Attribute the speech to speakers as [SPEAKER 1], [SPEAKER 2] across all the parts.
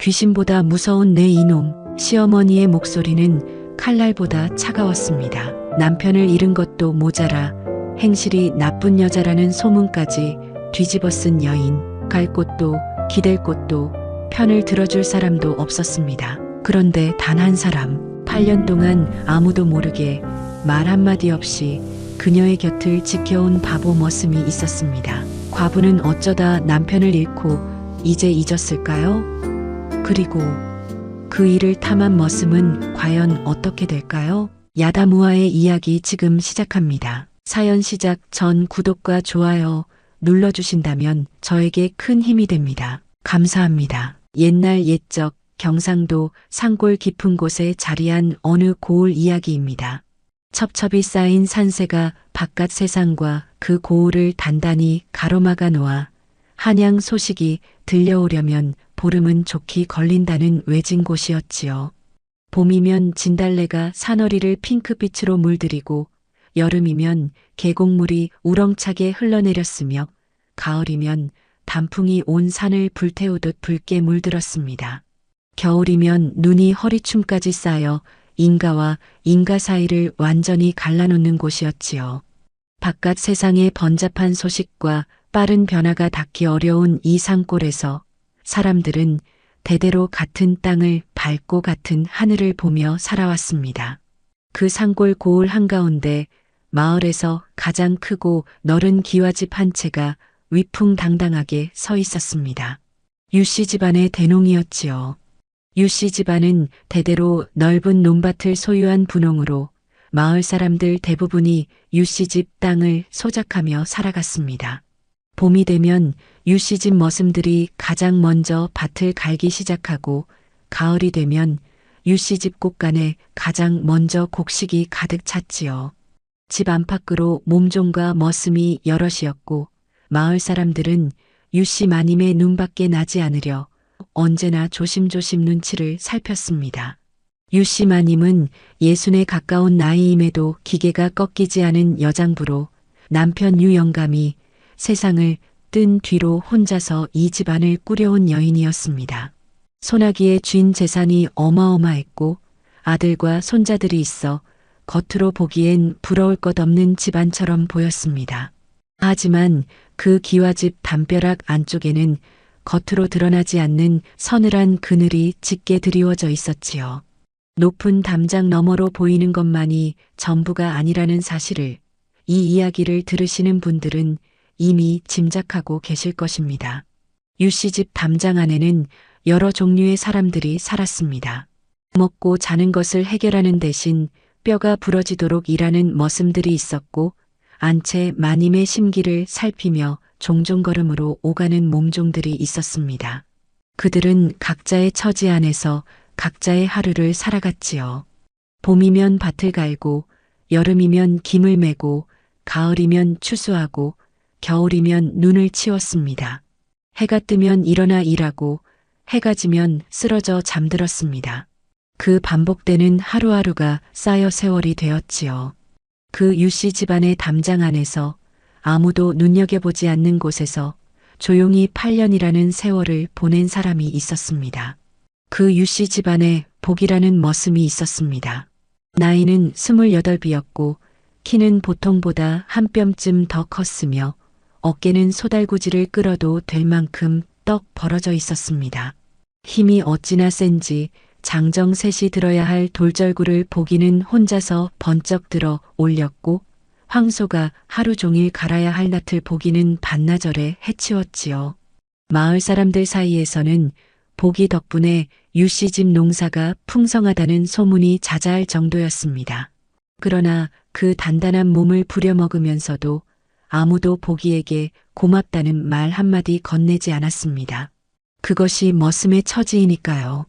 [SPEAKER 1] 귀신보다 무서운 내 이놈. 시어머니의 목소리는 칼날보다 차가웠습니다. 남편을 잃은 것도 모자라 행실이 나쁜 여자라는 소문까지 뒤집어 쓴 여인. 갈 곳도 기댈 곳도 편을 들어줄 사람도 없었습니다. 그런데 단 한 사람, 8년 동안 아무도 모르게 말 한마디 없이 그녀의 곁을 지켜온 바보 머슴이 있었습니다. 과부는 어쩌다 남편을 잃고 이제 잊었을까요? 그리고 그 일을 탐한 머슴은 과연 어떻게 될까요? 야다무아의 이야기 지금 시작합니다. 사연 시작 전 구독과 좋아요 눌러주신다면 저에게 큰 힘이 됩니다. 감사합니다. 옛날 옛적 경상도 산골 깊은 곳에 자리한 어느 고을 이야기입니다. 첩첩이 쌓인 산세가 바깥 세상과 그 고을을 단단히 가로막아 놓아 한양 소식이 들려오려면 보름은 좋게 걸린다는 외진 곳이었지요. 봄이면 진달래가 산허리를 핑크빛으로 물들이고 여름이면 계곡물이 우렁차게 흘러내렸으며 가을이면 단풍이 온 산을 불태우듯 붉게 물들었습니다. 겨울이면 눈이 허리춤까지 쌓여 인가와 인가 사이를 완전히 갈라놓는 곳이었지요. 바깥 세상의 번잡한 소식과 빠른 변화가 닿기 어려운 이 산골에서 사람들은 대대로 같은 땅을 밟고 같은 하늘을 보며 살아왔습니다. 그 산골 고을 한가운데 마을에서 가장 크고 너른 기와집 한 채가 위풍당당하게 서 있었습니다. 유씨 집안의 대농이었지요. 유씨 집안은 대대로 넓은 논밭을 소유한 분홍으로 마을 사람들 대부분이 유씨 집 땅을 소작하며 살아갔습니다. 봄이 되면 유씨 집 머슴들이 가장 먼저 밭을 갈기 시작하고 가을이 되면 유씨 집 곳간에 가장 먼저 곡식이 가득 찼지요. 집 안팎으로 몸종과 머슴이 여럿이었고 마을 사람들은 유씨 마님의 눈밖에 나지 않으려 언제나 조심조심 눈치를 살폈습니다. 유씨 마님은 60에 가까운 나이임에도 기계가 꺾이지 않은 여장부로 남편 유영감이 세상을 뜬 뒤로 혼자서 이 집안을 꾸려온 여인이었습니다. 소나기에 쥔 재산이 어마어마했고 아들과 손자들이 있어 겉으로 보기엔 부러울 것 없는 집안처럼 보였습니다. 하지만 그 기와집 담벼락 안쪽에는 겉으로 드러나지 않는 서늘한 그늘이 짙게 드리워져 있었지요. 높은 담장 너머로 보이는 것만이 전부가 아니라는 사실을 이 이야기를 들으시는 분들은 이미 짐작하고 계실 것입니다. 유씨 집 담장 안에는 여러 종류의 사람들이 살았습니다. 먹고 자는 것을 해결하는 대신 뼈가 부러지도록 일하는 머슴들이 있었고 안채 마님의 심기를 살피며 종종 걸음으로 오가는 몸종들이 있었습니다. 그들은 각자의 처지 안에서 각자의 하루를 살아갔지요. 봄이면 밭을 갈고 여름이면 김을 메고 가을이면 추수하고 겨울이면 눈을 치웠습니다. 해가 뜨면 일어나 일하고 해가 지면 쓰러져 잠들었습니다. 그 반복되는 하루하루가 쌓여 세월이 되었지요. 그 유씨 집안의 담장 안에서 아무도 눈여겨보지 않는 곳에서 조용히 8년이라는 세월을 보낸 사람이 있었습니다. 그 유씨 집안에 복이라는 머슴이 있었습니다. 나이는 28이었고 키는 보통보다 한 뼘쯤 더 컸으며 어깨는 소달구지를 끌어도 될 만큼 떡 벌어져 있었습니다. 힘이 어찌나 센지 장정 셋이 들어야 할 돌절구를 보기는 혼자서 번쩍 들어 올렸고 황소가 하루 종일 갈아야 할 낫을 보기는 반나절에 해치웠지요. 마을 사람들 사이에서는 보기 덕분에 유씨 집 농사가 풍성하다는 소문이 자자할 정도였습니다. 그러나 그 단단한 몸을 부려먹으면서도 아무도 보기에게 고맙다는 말 한마디 건네지 않았습니다. 그것이 머슴의 처지이니까요.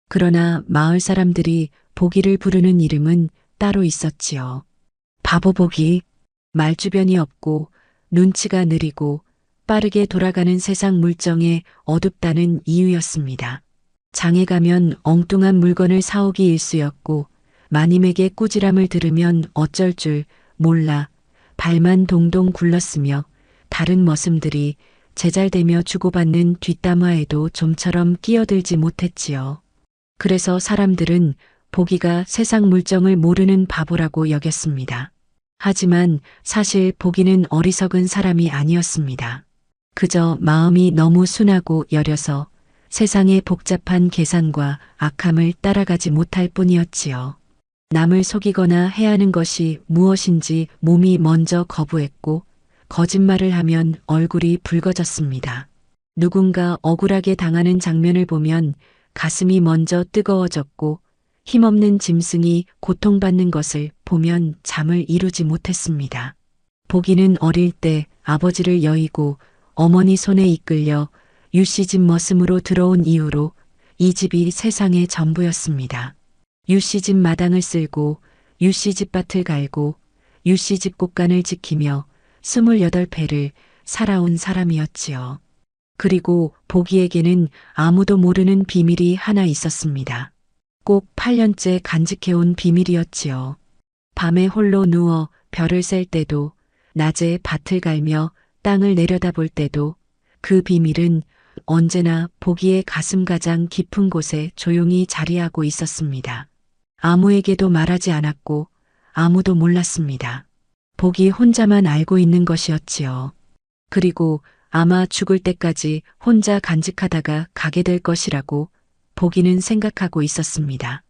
[SPEAKER 1] 그러나 마을 사람들이 보기를 부르는 이름은 따로 있었지요. 바보보기. 말주변이 없고 눈치가 느리고 빠르게 돌아가는 세상 물정에 어둡다는 이유였습니다. 장에 가면 엉뚱한 물건을 사오기 일쑤였고 마님에게 꾸지람을 들으면 어쩔 줄 몰라 발만 동동 굴렀으며 다른 머슴들이 제잘되며 주고받는 뒷담화에도 좀처럼 끼어들지 못했지요. 그래서 사람들은 보기가 세상 물정을 모르는 바보라고 여겼습니다. 하지만 사실 보기는 어리석은 사람이 아니었습니다. 그저 마음이 너무 순하고 여려서 세상의 복잡한 계산과 악함을 따라가지 못할 뿐이었지요. 남을 속이거나 해하는 것이 무엇인지 몸이 먼저 거부했고 거짓말을 하면 얼굴이 붉어졌습니다. 누군가 억울하게 당하는 장면을 보면 가슴이 먼저 뜨거워졌고 힘없는 짐승이 고통받는 것을 보면 잠을 이루지 못했습니다. 보기는 어릴 때 아버지를 여의고 어머니 손에 이끌려 유씨 집 머슴으로 들어온 이후로 이 집이 세상의 전부였습니다. 유씨 집 마당을 쓸고 유씨 집 밭을 갈고 유씨 집 곳간을 지키며 28패를 살아온 사람이었지요. 그리고 보기에게는 아무도 모르는 비밀이 하나 있었습니다. 꼭 8년째 간직해온 비밀이었지요. 밤에 홀로 누워 별을 셀 때도 낮에 밭을 갈며 땅을 내려다볼 때도 그 비밀은 언제나 보기의 가슴 가장 깊은 곳에 조용히 자리하고 있었습니다. 아무에게도 말하지 않았고 아무도 몰랐습니다. 보기 혼자만 알고 있는 것이었지요. 그리고 아마 죽을 때까지 혼자 간직하다가 가게 될 것이라고 보기는 생각하고 있었습니다.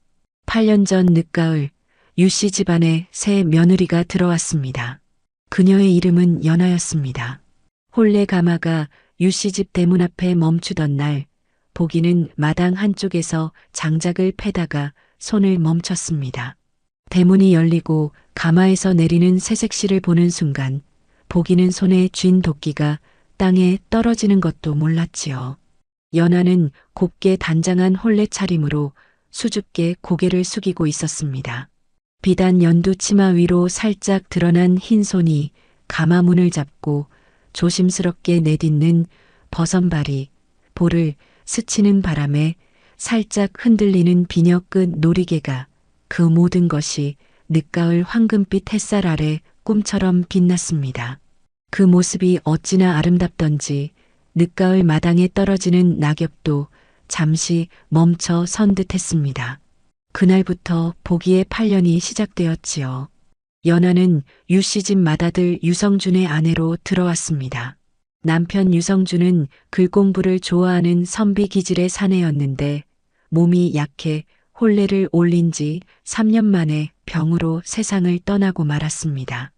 [SPEAKER 1] 8년 전 늦가을 유씨 집안에 새 며느리가 들어왔습니다. 그녀의 이름은 연하였습니다. 혼례 가마가 유씨 집 대문 앞에 멈추던 날 보기는 마당 한쪽에서 장작을 패다가 손을 멈췄습니다. 대문이 열리고 가마에서 내리는 새색시를 보는 순간 보기는 손에 쥔 도끼가 땅에 떨어지는 것도 몰랐지요. 연하는 곱게 단장한 혼례 차림으로 수줍게 고개를 숙이고 있었습니다. 비단 연두 치마 위로 살짝 드러난 흰 손이 가마 문을 잡고 조심스럽게 내딛는 버선발이 볼을 스치는 바람에 살짝 흔들리는 비녀 끝 놀이개가 그 모든 것이 늦가을 황금빛 햇살 아래 꿈처럼 빛났습니다. 그 모습이 어찌나 아름답던지 늦가을 마당에 떨어지는 낙엽도 잠시 멈춰 선 듯했습니다. 그날부터 보기의 8년이 시작되었지요. 연하는 유씨 집 맏아들 유성준의 아내로 들어왔습니다. 남편 유성준은 글 공부를 좋아하는 선비 기질의 사내였는데 몸이 약해 혼례를 올린 지 3년 만에 병으로 세상을 떠나고 말았습니다.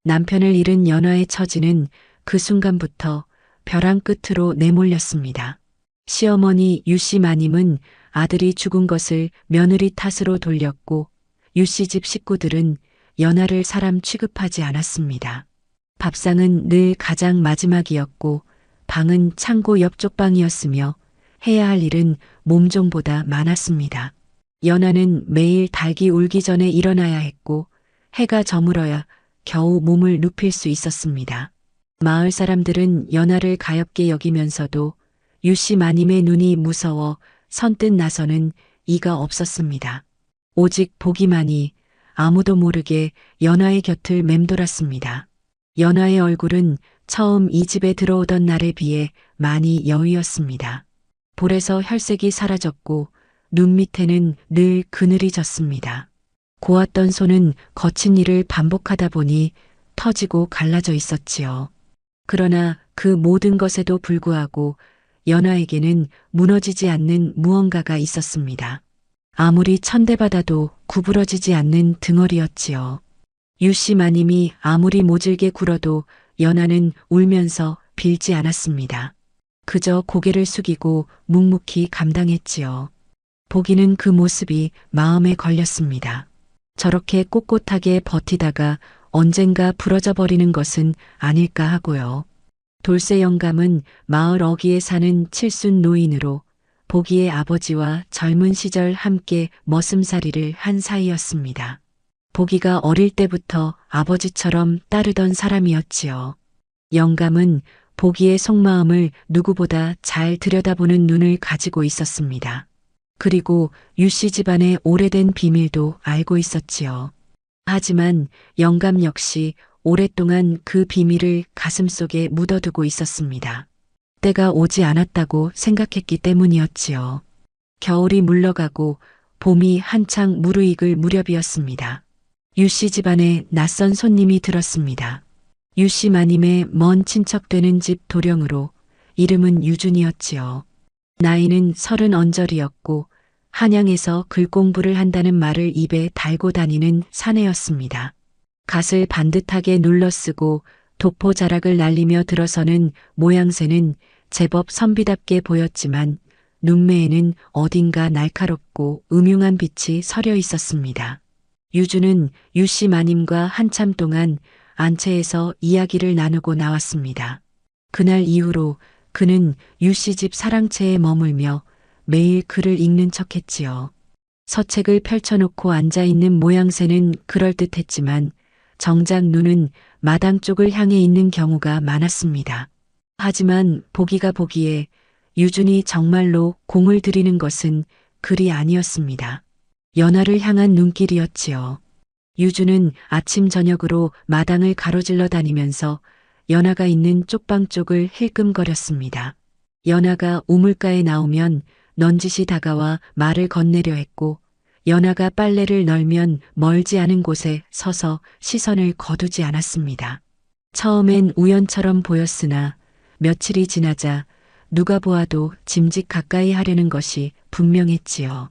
[SPEAKER 1] 남편을 잃은 연하의 처지는 그 순간부터 벼랑 끝으로 내몰렸습니다. 시어머니 유씨 마님은 아들이 죽은 것을 며느리 탓으로 돌렸고 유씨 집 식구들은 연하를 사람 취급하지 않았습니다. 밥상은 늘 가장 마지막이었고 방은 창고 옆쪽 방이었으며 해야 할 일은 몸종보다 많았습니다. 연하는 매일 닭이 울기 전에 일어나야 했고 해가 저물어야 겨우 몸을 눕힐 수 있었습니다. 마을 사람들은 연하를 가엾게 여기면서도 유씨 마님의 눈이 무서워 선뜻 나서는 이가 없었습니다. 오직 보기만이 아무도 모르게 연하의 곁을 맴돌았습니다. 연하의 얼굴은 처음 이 집에 들어오던 날에 비해 많이 여위었습니다. 볼에서 혈색이 사라졌고 눈 밑에는 늘 그늘이 졌습니다. 고왔던 손은 거친 일을 반복하다 보니 터지고 갈라져 있었지요. 그러나 그 모든 것에도 불구하고 연하에게는 무너지지 않는 무언가가 있었습니다. 아무리 천대받아도 구부러지지 않는 등허리였지요. 유씨 마님이 아무리 모질게 굴어도 연하는 울면서 빌지 않았습니다. 그저 고개를 숙이고 묵묵히 감당했지요. 보기는 그 모습이 마음에 걸렸습니다. 저렇게 꼿꼿하게 버티다가 언젠가 부러져 버리는 것은 아닐까 하고요. 돌쇠 영감은 마을 어귀에 사는 칠순 노인으로 보기의 아버지와 젊은 시절 함께 머슴살이를 한 사이였습니다. 보기가 어릴 때부터 아버지처럼 따르던 사람이었지요. 영감은 보기의 속마음을 누구보다 잘 들여다보는 눈을 가지고 있었습니다. 그리고 유씨 집안의 오래된 비밀도 알고 있었지요. 하지만 영감 역시 오랫동안 그 비밀을 가슴속에 묻어두고 있었습니다. 때가 오지 않았다고 생각했기 때문이었지요. 겨울이 물러가고 봄이 한창 무르익을 무렵이었습니다. 유씨 집안에 낯선 손님이 들었습니다. 유씨 마님의 먼 친척 되는 집 도령으로 이름은 유준이었지요. 나이는 30 언저리였고 한양에서 글 공부를 한다는 말을 입에 달고 다니는 사내였습니다. 갓을 반듯하게 눌러쓰고 도포 자락을 날리며 들어서는 모양새는 제법 선비답게 보였지만 눈매에는 어딘가 날카롭고 음흉한 빛이 서려 있었습니다. 유주는 유씨 마님과 한참 동안 안채에서 이야기를 나누고 나왔습니다. 그날 이후로 그는 유씨 집 사랑채에 머물며 매일 글을 읽는 척했지요. 서책을 펼쳐놓고 앉아있는 모양새는 그럴듯했지만 정작 눈은 마당 쪽을 향해 있는 경우가 많았습니다. 하지만 보기가 보기에 유준이 정말로 공을 들이는 것은 글이 아니었습니다. 연하를 향한 눈길이었지요. 유준은 아침 저녁으로 마당을 가로질러 다니면서 연하가 있는 쪽방 쪽을 힐끔거렸습니다. 연하가 우물가에 나오면 넌지시 다가와 말을 건네려 했고 연하가 빨래를 널면 멀지 않은 곳에 서서 시선을 거두지 않았습니다. 처음엔 우연처럼 보였으나 며칠이 지나자 누가 보아도 짐짓 가까이 하려는 것이 분명했지요.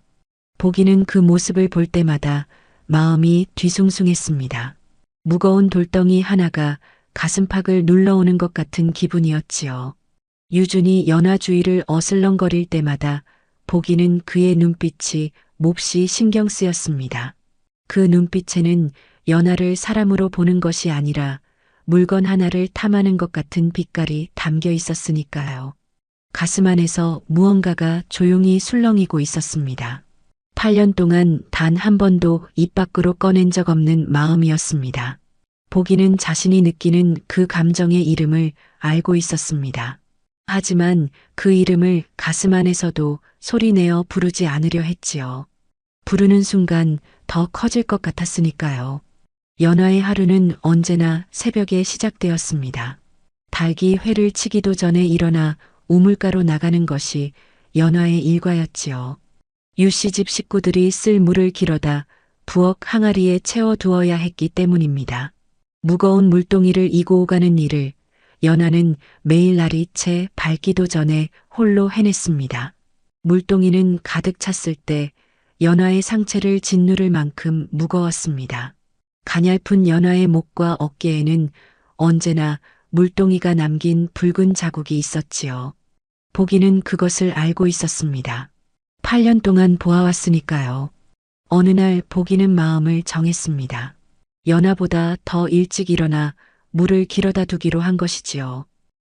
[SPEAKER 1] 보기는 그 모습을 볼 때마다 마음이 뒤숭숭했습니다. 무거운 돌덩이 하나가 가슴팍을 눌러오는 것 같은 기분이었지요. 유준이 연하 주위를 어슬렁거릴 때마다 보기는 그의 눈빛이 몹시 신경 쓰였습니다. 그 눈빛에는 연하를 사람으로 보는 것이 아니라 물건 하나를 탐하는 것 같은 빛깔이 담겨 있었으니까요. 가슴 안에서 무언가가 조용히 술렁이고 있었습니다. 8년 동안 단 한 번도 입 밖으로 꺼낸 적 없는 마음이었습니다. 보기는 자신이 느끼는 그 감정의 이름을 알고 있었습니다. 하지만 그 이름을 가슴 안에서도 소리내어 부르지 않으려 했지요. 부르는 순간 더 커질 것 같았으니까요. 연하의 하루는 언제나 새벽에 시작되었습니다. 닭이 회를 치기도 전에 일어나 우물가로 나가는 것이 연하의 일과였지요. 유씨 집 식구들이 쓸 물을 길어다 부엌 항아리에 채워두어야 했기 때문입니다. 무거운 물동이를 이고 오가는 일을 연하는 매일 날이 채 밝기도 전에 홀로 해냈습니다. 물동이는 가득 찼을 때 연하의 상체를 짓누를 만큼 무거웠습니다. 가냘픈 연하의 목과 어깨에는 언제나 물동이가 남긴 붉은 자국이 있었지요. 보기는 그것을 알고 있었습니다. 8년 동안 보아왔으니까요. 어느 날 보기는 마음을 정했습니다. 연하보다 더 일찍 일어나 물을 길어다 두기로 한 것이지요.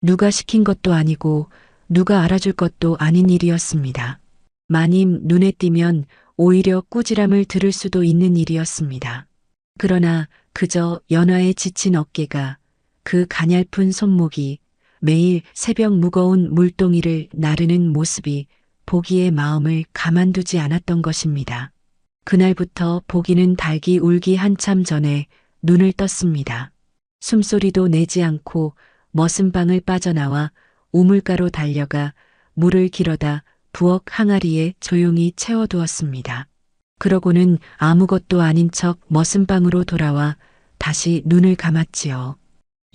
[SPEAKER 1] 누가 시킨 것도 아니고 누가 알아줄 것도 아닌 일이었습니다. 마님 눈에 띄면 오히려 꾸지람을 들을 수도 있는 일이었습니다. 그러나 그저 연하의 지친 어깨가 그 가냘픈 손목이 매일 새벽 무거운 물동이를 나르는 모습이 보기의 마음을 가만두지 않았던 것입니다. 그날부터 보기는 닭이 울기 한참 전에 눈을 떴습니다. 숨소리도 내지 않고 머슴방을 빠져나와 우물가로 달려가 물을 길어다 부엌 항아리에 조용히 채워두었습니다. 그러고는 아무것도 아닌 척 머슴방으로 돌아와 다시 눈을 감았지요.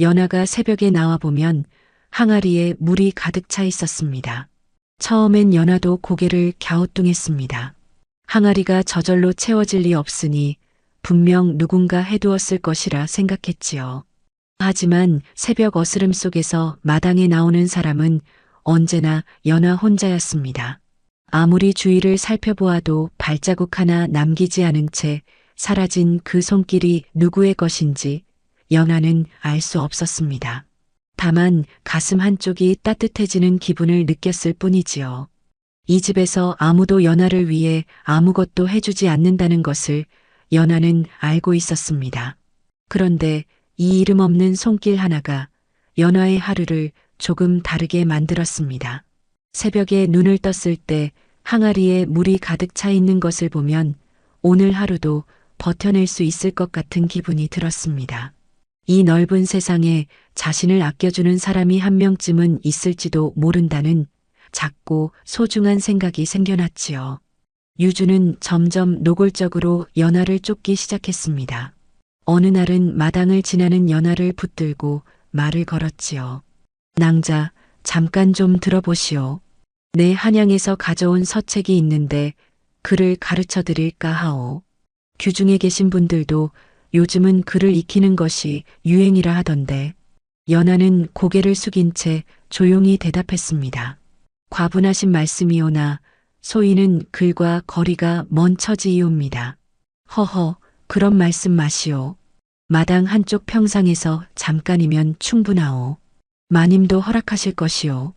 [SPEAKER 1] 연하가 새벽에 나와보면 항아리에 물이 가득 차 있었습니다. 처음엔 연하도 고개를 갸우뚱했습니다. 항아리가 저절로 채워질 리 없으니 분명 누군가 해두었을 것이라 생각했지요. 하지만 새벽 어스름 속에서 마당에 나오는 사람은 언제나 연하 혼자였습니다. 아무리 주위를 살펴보아도 발자국 하나 남기지 않은 채 사라진 그 손길이 누구의 것인지 연하는 알 수 없었습니다. 다만 가슴 한쪽이 따뜻해지는 기분을 느꼈을 뿐이지요. 이 집에서 아무도 연하를 위해 아무것도 해주지 않는다는 것을 연하는 알고 있었습니다. 그런데 이 이름 없는 손길 하나가 연하의 하루를 조금 다르게 만들었습니다. 새벽에 눈을 떴을 때 항아리에 물이 가득 차 있는 것을 보면 오늘 하루도 버텨낼 수 있을 것 같은 기분이 들었습니다. 이 넓은 세상에 자신을 아껴주는 사람이 한 명쯤은 있을지도 모른다는 작고 소중한 생각이 생겨났지요. 유주는 점점 노골적으로 연하를 쫓기 시작했습니다. 어느 날은 마당을 지나는 연하를 붙들고 말을 걸었지요. 낭자, 잠깐 좀 들어보시오. 내 한양에서 가져온 서책이 있는데 글을 가르쳐 드릴까 하오. 규중에 계신 분들도 요즘은 글을 익히는 것이 유행이라 하던데. 연하는 고개를 숙인 채 조용히 대답했습니다. 과분하신 말씀이오나 소인은 글과 거리가 먼 처지이옵니다. 허허, 그런 말씀 마시오. 마당 한쪽 평상에서 잠깐이면 충분하오. 마님도 허락하실 것이오.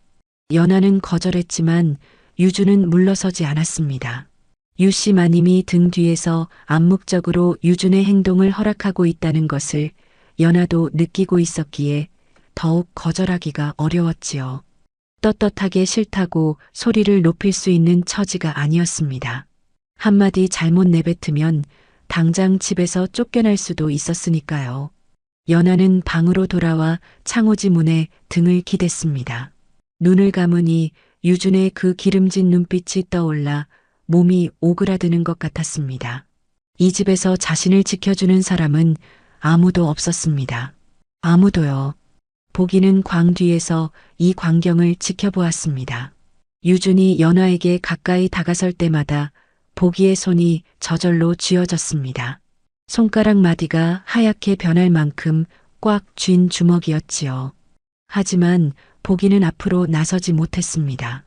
[SPEAKER 1] 연하는 거절했지만 유주는 물러서지 않았습니다. 유씨 마님이 등 뒤에서 암묵적으로 유준의 행동을 허락하고 있다는 것을 연하도 느끼고 있었기에 더욱 거절하기가 어려웠지요. 떳떳하게 싫다고 소리를 높일 수 있는 처지가 아니었습니다. 한마디 잘못 내뱉으면 당장 집에서 쫓겨날 수도 있었으니까요. 연하는 방으로 돌아와 창호지 문에 등을 기댔습니다. 눈을 감으니 유준의 그 기름진 눈빛이 떠올라 몸이 오그라드는 것 같았습니다. 이 집에서 자신을 지켜주는 사람은 아무도 없었습니다. 아무도요. 보기는 광 뒤에서 이 광경을 지켜보았습니다. 유준이 연하에게 가까이 다가설 때마다 보기의 손이 저절로 쥐어졌습니다. 손가락 마디가 하얗게 변할 만큼 꽉 쥔 주먹이었지요. 하지만 보기는 앞으로 나서지 못했습니다.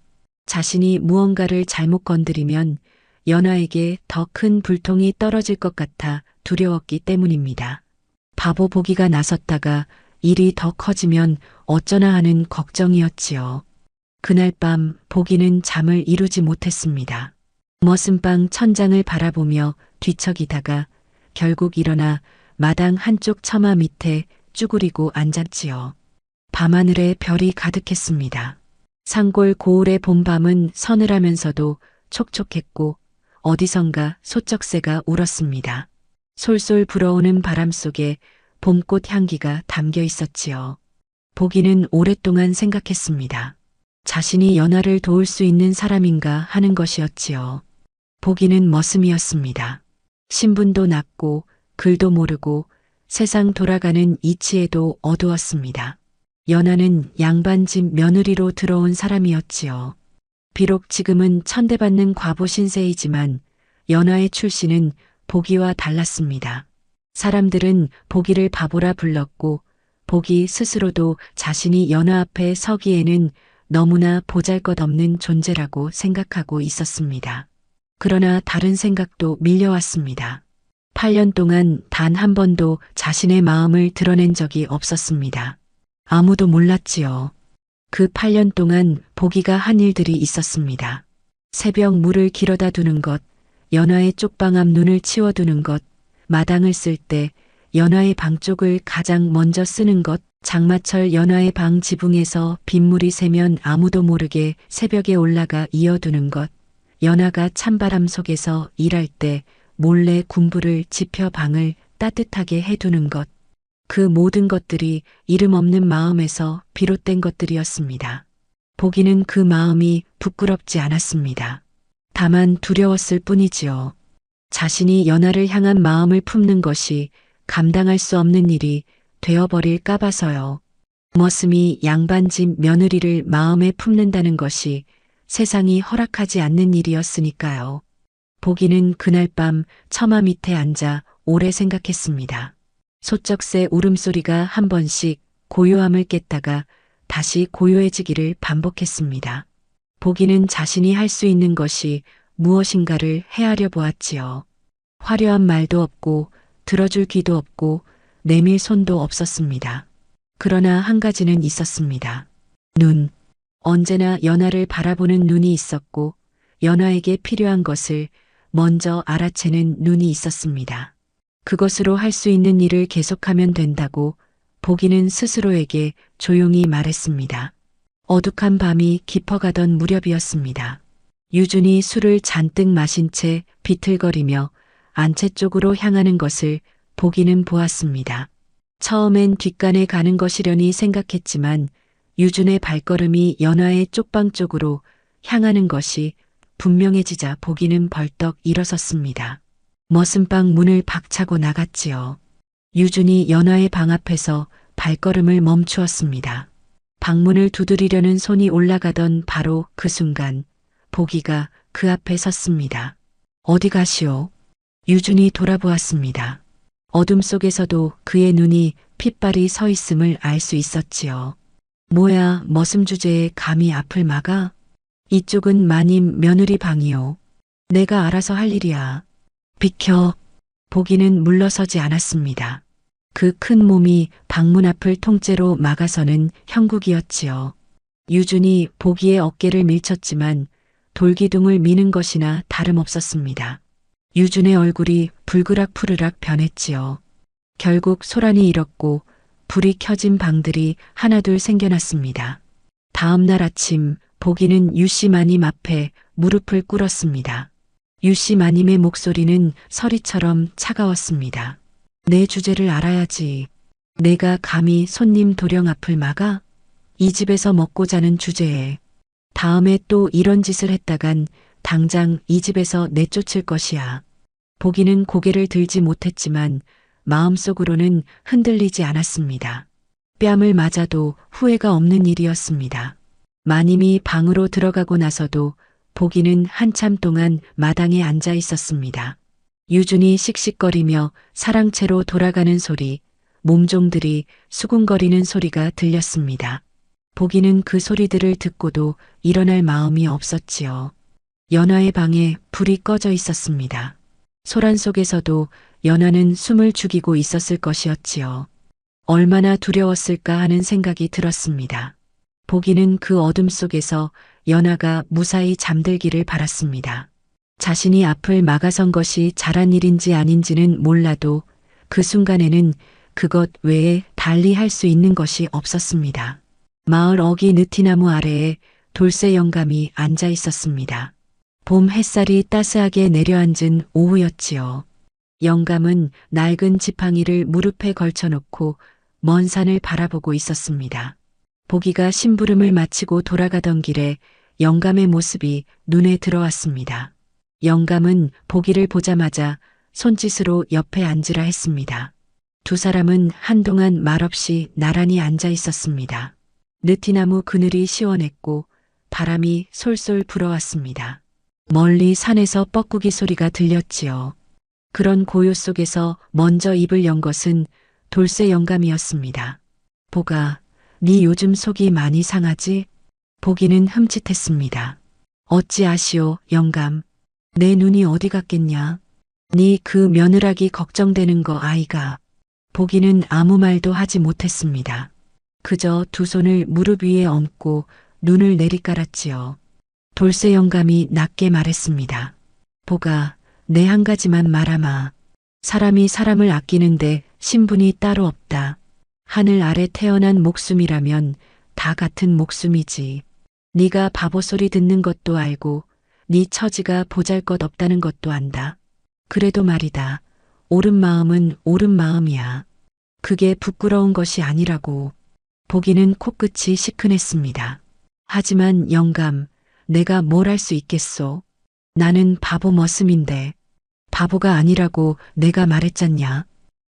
[SPEAKER 1] 자신이 무언가를 잘못 건드리면 연하에게 더 큰 불통이 떨어질 것 같아 두려웠기 때문입니다. 바보 보기가 나섰다가 일이 더 커지면 어쩌나 하는 걱정이었지요. 그날 밤 보기는 잠을 이루지 못했습니다. 머슴방 천장을 바라보며 뒤척이다가 결국 일어나 마당 한쪽 처마 밑에 쭈그리고 앉았지요. 밤하늘에 별이 가득했습니다. 산골 고을의 봄밤은 서늘하면서도 촉촉했고 어디선가 소쩍새가 울었습니다. 솔솔 불어오는 바람 속에 봄꽃 향기가 담겨 있었지요. 보기는 오랫동안 생각했습니다. 자신이 연하를 도울 수 있는 사람인가 하는 것이었지요. 보기는 머슴이었습니다. 신분도 낮고 글도 모르고 세상 돌아가는 이치에도 어두웠습니다. 연하는 양반집 며느리로 들어온 사람이었지요. 비록 지금은 천대받는 과부 신세이지만 연하의 출신은 보기와 달랐습니다. 사람들은 보기를 바보라 불렀고 보기 스스로도 자신이 연하 앞에 서기에는 너무나 보잘것없는 존재라고 생각하고 있었습니다. 그러나 다른 생각도 밀려왔습니다. 8년 동안 단 한 번도 자신의 마음을 드러낸 적이 없었습니다. 아무도 몰랐지요. 그 8년 동안 보기가 한 일들이 있었습니다. 새벽 물을 길어다 두는 것, 연하의 쪽방 앞 눈을 치워두는 것, 마당을 쓸 때 연하의 방 쪽을 가장 먼저 쓰는 것, 장마철 연하의 방 지붕에서 빗물이 새면 아무도 모르게 새벽에 올라가 이어두는 것, 연하가 찬바람 속에서 일할 때 몰래 군부를 지펴 방을 따뜻하게 해두는 것, 그 모든 것들이 이름 없는 마음에서 비롯된 것들이었습니다. 보기는 그 마음이 부끄럽지 않았습니다. 다만 두려웠을 뿐이지요. 자신이 연하를 향한 마음을 품는 것이 감당할 수 없는 일이 되어버릴까 봐서요. 머슴이 양반집 며느리를 마음에 품는다는 것이 세상이 허락하지 않는 일이었으니까요. 보기는 그날 밤 처마 밑에 앉아 오래 생각했습니다. 소쩍새 울음소리가 한 번씩 고요함을 깼다가 다시 고요해지기를 반복했습니다. 보기는 자신이 할 수 있는 것이 무엇인가를 헤아려 보았지요. 화려한 말도 없고 들어줄 귀도 없고 내밀 손도 없었습니다. 그러나 한 가지는 있었습니다. 눈. 언제나 연하를 바라보는 눈이 있었고 연하에게 필요한 것을 먼저 알아채는 눈이 있었습니다. 그것으로 할 수 있는 일을 계속하면 된다고 보기는 스스로에게 조용히 말했습니다. 어둑한 밤이 깊어가던 무렵이었습니다. 유준이 술을 잔뜩 마신 채 비틀거리며 안채 쪽으로 향하는 것을 보기는 보았습니다. 처음엔 뒷간에 가는 것이려니 생각했지만 유준의 발걸음이 연화의 쪽방 쪽으로 향하는 것이 분명해지자 보기는 벌떡 일어섰습니다. 머슴방 문을 박차고 나갔지요. 유준이 연화의 방 앞에서 발걸음을 멈추었습니다. 방문을 두드리려는 손이 올라가던 바로 그 순간 보기가 그 앞에 섰습니다. 어디 가시오? 유준이 돌아보았습니다. 어둠 속에서도 그의 눈이 핏발이 서 있음을 알 수 있었지요. 뭐야, 머슴 주제에 감히 앞을 막아? 이쪽은 마님 며느리 방이요. 내가 알아서 할 일이야. 비켜. 보기는 물러서지 않았습니다. 그 큰 몸이 방문 앞을 통째로 막아서는 형국이었지요. 유준이 보기의 어깨를 밀쳤지만 돌기둥을 미는 것이나 다름없었습니다. 유준의 얼굴이 불그락푸르락 변했지요. 결국 소란이 일었고 불이 켜진 방들이 하나둘 생겨났습니다. 다음 날 아침 보기는 유씨 마님 앞에 무릎을 꿇었습니다. 유씨 마님의 목소리는 서리처럼 차가웠습니다. 내 주제를 알아야지. 내가 감히 손님 도령 앞을 막아? 이 집에서 먹고 자는 주제에 다음에 또 이런 짓을 했다간 당장 이 집에서 내쫓을 것이야. 보기는 고개를 들지 못했지만 마음속으로는 흔들리지 않았습니다. 뺨을 맞아도 후회가 없는 일이었습니다. 마님이 방으로 들어가고 나서도 보기는 한참 동안 마당에 앉아 있었습니다. 유준이 씩씩거리며 사랑채로 돌아가는 소리, 몸종들이 수군거리는 소리가 들렸습니다. 보기는 그 소리들을 듣고도 일어날 마음이 없었지요. 연화의 방에 불이 꺼져 있었습니다. 소란 속에서도 연화는 숨을 죽이고 있었을 것이었지요. 얼마나 두려웠을까 하는 생각이 들었습니다. 보기는 그 어둠 속에서 연화가 무사히 잠들기를 바랐습니다. 자신이 앞을 막아선 것이 잘한 일인지 아닌지는 몰라도 그 순간에는 그것 외에 달리 할 수 있는 것이 없었습니다. 마을 어기 느티나무 아래에 돌쇠 영감이 앉아 있었습니다. 봄 햇살이 따스하게 내려앉은 오후였지요. 영감은 낡은 지팡이를 무릎에 걸쳐놓고 먼 산을 바라보고 있었습니다. 보기가 심부름을 마치고 돌아가던 길에 영감의 모습이 눈에 들어왔습니다. 영감은 보기를 보자마자 손짓으로 옆에 앉으라 했습니다. 두 사람은 한동안 말없이 나란히 앉아 있었습니다. 느티나무 그늘이 시원했고 바람이 솔솔 불어왔습니다. 멀리 산에서 뻐꾸기 소리가 들렸지요. 그런 고요 속에서 먼저 입을 연 것은 돌쇠 영감이었습니다. 보가, 네 요즘 속이 많이 상하지? 보기는 흠칫했습니다. 어찌 아시오, 영감. 내 눈이 어디 갔겠냐? 네 그 며느라기 걱정되는 거 아이가. 보기는 아무 말도 하지 못했습니다. 그저 두 손을 무릎 위에 얹고 눈을 내리깔았지요. 돌쇠 영감이 낮게 말했습니다. 보가, 내 한 가지만 말하마. 사람이 사람을 아끼는데 신분이 따로 없다. 하늘 아래 태어난 목숨이라면 다 같은 목숨이지. 네가 바보 소리 듣는 것도 알고 네 처지가 보잘것없다는 것도 안다. 그래도 말이다. 옳은 마음은 옳은 마음이야. 그게 부끄러운 것이 아니라고. 보기는 코끝이 시큰했습니다. 하지만 영감, 내가 뭘 할 수 있겠소? 나는 바보 머슴인데. 바보가 아니라고 내가 말했잖냐.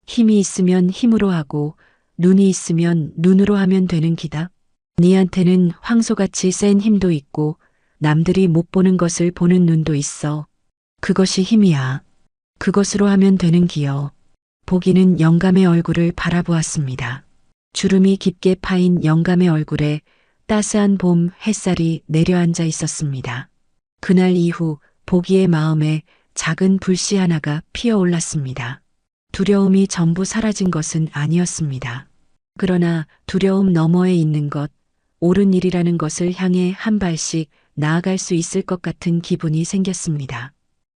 [SPEAKER 1] 힘이 있으면 힘으로 하고 눈이 있으면 눈으로 하면 되는 기다. 니한테는 황소같이 센 힘도 있고 남들이 못 보는 것을 보는 눈도 있어. 그것이 힘이야. 그것으로 하면 되는 기여. 보기는 영감의 얼굴을 바라보았습니다. 주름이 깊게 파인 영감의 얼굴에 따스한 봄 햇살이 내려앉아 있었습니다. 그날 이후 보기의 마음에 작은 불씨 하나가 피어올랐습니다. 두려움이 전부 사라진 것은 아니었습니다. 그러나 두려움 너머에 있는 것, 옳은 일이라는 것을 향해 한 발씩 나아갈 수 있을 것 같은 기분이 생겼습니다.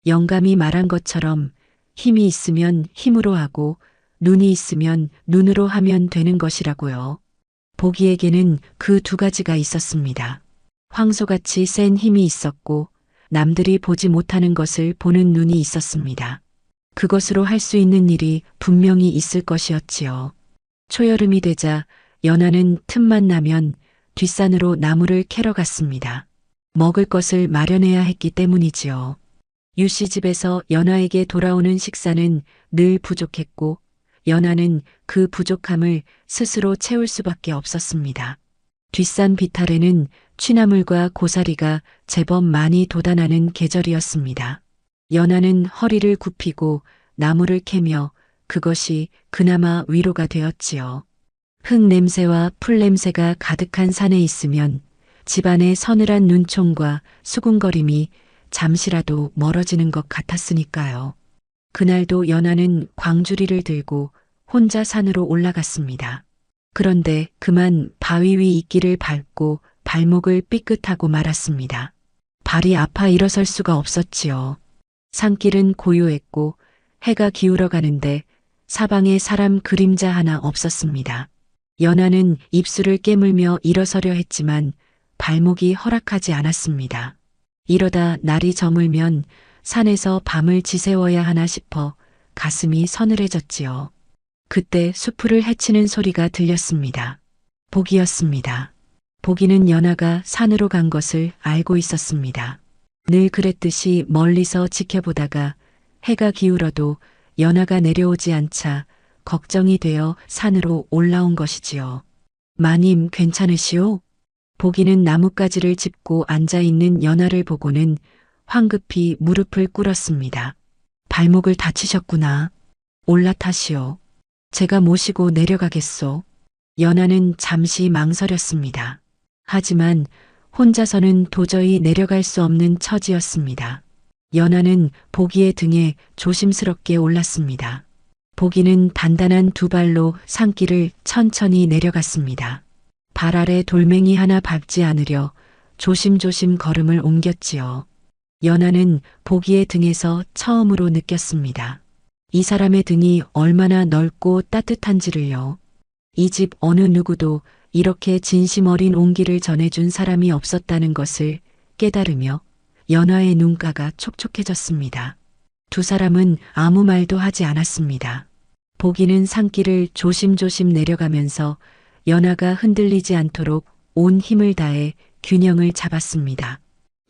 [SPEAKER 1] 영감이 말한 것처럼 힘이 있으면 힘으로 하고 눈이 있으면 눈으로 하면 되는 것이라고요. 보기에게는 그 두 가지가 있었습니다. 황소같이 센 힘이 있었고 남들이 보지 못하는 것을 보는 눈이 있었습니다. 그것으로 할 수 있는 일이 분명히 있을 것이었지요. 초여름이 되자 연하는 틈만 나면 뒷산으로 나무를 캐러 갔습니다. 먹을 것을 마련해야 했기 때문이지요. 유 씨 집에서 연하에게 돌아오는 식사는 늘 부족했고 연하는 그 부족함을 스스로 채울 수밖에 없었습니다. 뒷산 비탈에는 취나물과 고사리가 제법 많이 돋아나는 계절이었습니다. 연하는 허리를 굽히고 나무를 캐며 그것이 그나마 위로가 되었지요. 흙 냄새와 풀 냄새가 가득한 산에 있으면 집안의 서늘한 눈총과 수군거림이 잠시라도 멀어지는 것 같았으니까요. 그날도 연하는 광주리를 들고 혼자 산으로 올라갔습니다. 그런데 그만 바위 위 이끼를 밟고 발목을 삐끗하고 말았습니다. 발이 아파 일어설 수가 없었지요. 산길은 고요했고 해가 기울어 가는데 사방에 사람 그림자 하나 없었습니다. 연하는 입술을 깨물며 일어서려 했지만 발목이 허락하지 않았습니다. 이러다 날이 저물면 산에서 밤을 지새워야 하나 싶어 가슴이 서늘해졌지요. 그때 수풀을 헤치는 소리가 들렸습니다. 복이었습니다. 복이는 연하가 산으로 간 것을 알고 있었습니다. 늘 그랬듯이 멀리서 지켜보다가 해가 기울어도 연하가 내려오지 않자 걱정이 되어 산으로 올라온 것이지요. 마님 괜찮으시오? 복이는 나뭇가지를 짚고 앉아있는 연하를 보고는 황급히 무릎을 꿇었습니다. 발목을 다치셨구나. 올라타시오. 제가 모시고 내려가겠소. 연하는 잠시 망설였습니다. 하지만 혼자서는 도저히 내려갈 수 없는 처지였습니다. 연하는 복이의 등에 조심스럽게 올랐습니다. 복이는 단단한 두 발로 산길을 천천히 내려갔습니다. 발 아래 돌멩이 하나 밟지 않으려 조심조심 걸음을 옮겼지요. 연하는 복이의 등에서 처음으로 느꼈습니다. 이 사람의 등이 얼마나 넓고 따뜻한지를요. 이 집 어느 누구도 이렇게 진심 어린 온기를 전해준 사람이 없었다는 것을 깨달으며 연하의 눈가가 촉촉해졌습니다. 두 사람은 아무 말도 하지 않았습니다. 복이는 산길을 조심조심 내려가면서 연하가 흔들리지 않도록 온 힘을 다해 균형을 잡았습니다.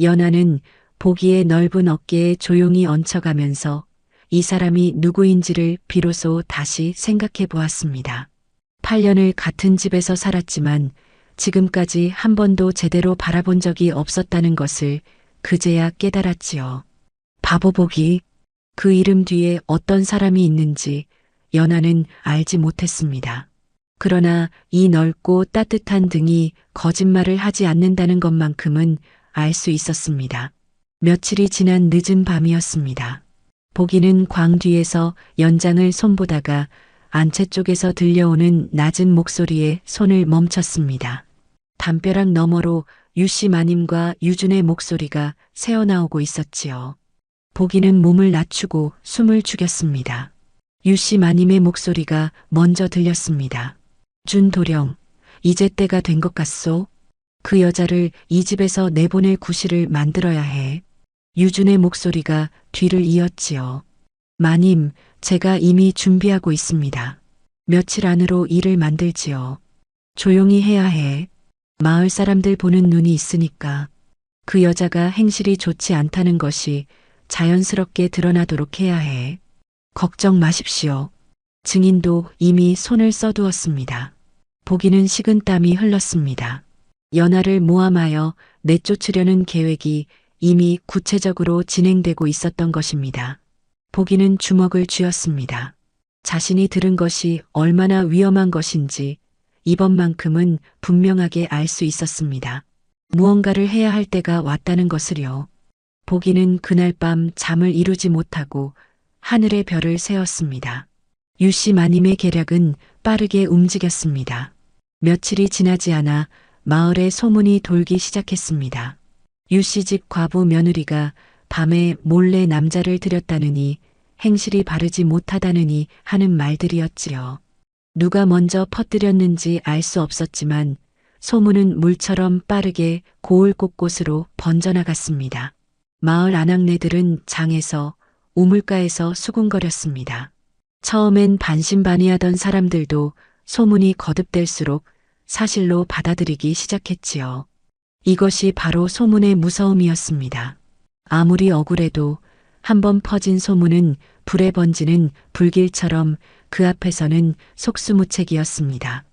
[SPEAKER 1] 연하는 복이의 넓은 어깨에 조용히 얹혀가면서 이 사람이 누구인지를 비로소 다시 생각해 보았습니다. 8년을 같은 집에서 살았지만 지금까지 한 번도 제대로 바라본 적이 없었다는 것을 그제야 깨달았지요. 바보 복이, 그 이름 뒤에 어떤 사람이 있는지 연하는 알지 못했습니다. 그러나 이 넓고 따뜻한 등이 거짓말을 하지 않는다는 것만큼은 알 수 있었습니다. 며칠이 지난 늦은 밤이었습니다. 복이는 광 뒤에서 연장을 손보다가 안채 쪽에서 들려오는 낮은 목소리에 손을 멈췄습니다. 담벼락 너머로 유씨 마님과 유준의 목소리가 새어나오고 있었지요. 복이는 몸을 낮추고 숨을 죽였습니다. 유씨 마님의 목소리가 먼저 들렸습니다. 준도령, 이제 때가 된 것 같소? 그 여자를 이 집에서 내보낼 구실을 만들어야 해. 유준의 목소리가 뒤를 이었지요. 마님, 제가 이미 준비하고 있습니다. 며칠 안으로 일을 만들지요. 조용히 해야 해. 마을 사람들 보는 눈이 있으니까. 그 여자가 행실이 좋지 않다는 것이 자연스럽게 드러나도록 해야 해. 걱정 마십시오. 증인도 이미 손을 써두었습니다. 복이는 식은땀이 흘렀습니다. 연하를 모함하여 내쫓으려는 계획이 이미 구체적으로 진행되고 있었던 것입니다. 복이는 주먹을 쥐었습니다. 자신이 들은 것이 얼마나 위험한 것인지 이번만큼은 분명하게 알 수 있었습니다. 무언가를 해야 할 때가 왔다는 것을요. 복이는 그날 밤 잠을 이루지 못하고 하늘의 별을 세었습니다. 유씨 마님의 계략은 빠르게 움직였습니다. 며칠이 지나지 않아 마을에 소문이 돌기 시작했습니다. 유씨 집 과부 며느리가 밤에 몰래 남자를 들였다느니 행실이 바르지 못하다느니 하는 말들이었지요. 누가 먼저 퍼뜨렸는지 알 수 없었지만 소문은 물처럼 빠르게 고을 곳곳으로 번져나갔습니다. 마을 아낙네들은 장에서 우물가에서 수군거렸습니다. 처음엔 반신반의하던 사람들도 소문이 거듭될수록 사실로 받아들이기 시작했지요. 이것이 바로 소문의 무서움이었습니다. 아무리 억울해도 한번 퍼진 소문은 불에 번지는 불길처럼 그 앞에서는 속수무책이었습니다.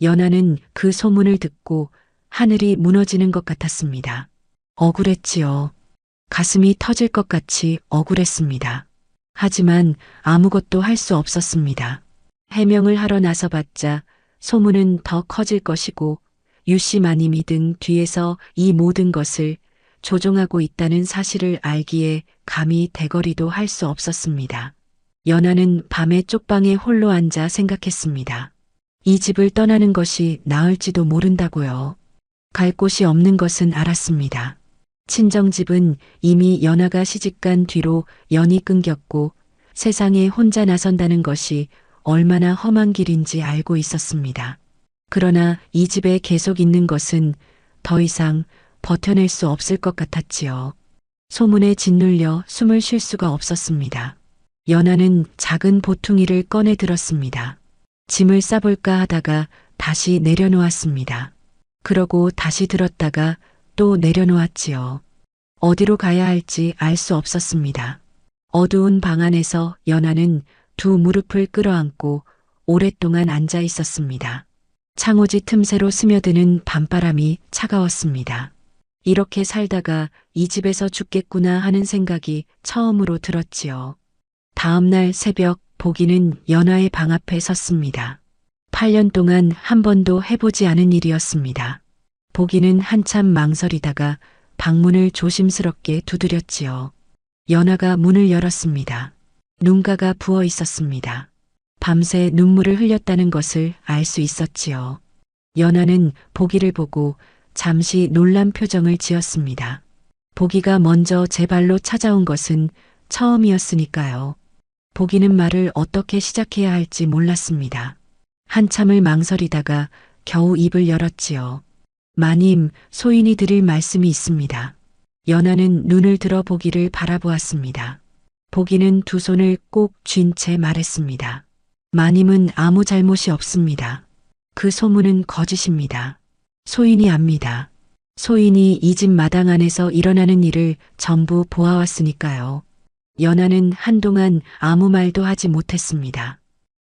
[SPEAKER 1] 연하는 그 소문을 듣고 하늘이 무너지는 것 같았습니다. 억울했지요. 가슴이 터질 것 같이 억울했습니다. 하지만 아무것도 할 수 없었습니다. 해명을 하러 나서봤자 소문은 더 커질 것이고 유씨 마님이 등 뒤에서 이 모든 것을 조종하고 있다는 사실을 알기에 감히 대거리도 할 수 없었습니다. 연하는 밤에 쪽방에 홀로 앉아 생각했습니다. 이 집을 떠나는 것이 나을지도 모른다고요. 갈 곳이 없는 것은 알았습니다. 친정집은 이미 연하가 시집간 뒤로 연이 끊겼고 세상에 혼자 나선다는 것이 얼마나 험한 길인지 알고 있었습니다. 그러나 이 집에 계속 있는 것은 더 이상 버텨낼 수 없을 것 같았지요. 소문에 짓눌려 숨을 쉴 수가 없었습니다. 연하는 작은 보퉁이를 꺼내 들었습니다. 짐을 싸볼까 하다가 다시 내려놓았습니다. 그러고 다시 들었다가 또 내려놓았지요. 어디로 가야 할지 알 수 없었습니다. 어두운 방 안에서 연하는 두 무릎을 끌어안고 오랫동안 앉아 있었습니다. 창호지 틈새로 스며드는 밤바람이 차가웠습니다. 이렇게 살다가 이 집에서 죽겠구나 하는 생각이 처음으로 들었지요. 다음 날 새벽 보기는 연하의 방 앞에 섰습니다. 8년 동안 한 번도 해보지 않은 일이었습니다. 보기는 한참 망설이다가 방문을 조심스럽게 두드렸지요. 연하가 문을 열었습니다. 눈가가 부어 있었습니다. 밤새 눈물을 흘렸다는 것을 알 수 있었지요. 연하는 보기를 보고 잠시 놀란 표정을 지었습니다. 보기가 먼저 제 발로 찾아온 것은 처음이었으니까요. 보기는 말을 어떻게 시작해야 할지 몰랐습니다. 한참을 망설이다가 겨우 입을 열었지요. 마님, 소인이 드릴 말씀이 있습니다. 연하는 눈을 들어 보기를 바라보았습니다. 보기는 두 손을 꼭 쥔 채 말했습니다. 마님은 아무 잘못이 없습니다. 그 소문은 거짓입니다. 소인이 압니다. 소인이 이 집 마당 안에서 일어나는 일을 전부 보아왔으니까요. 연하는 한동안 아무 말도 하지 못했습니다.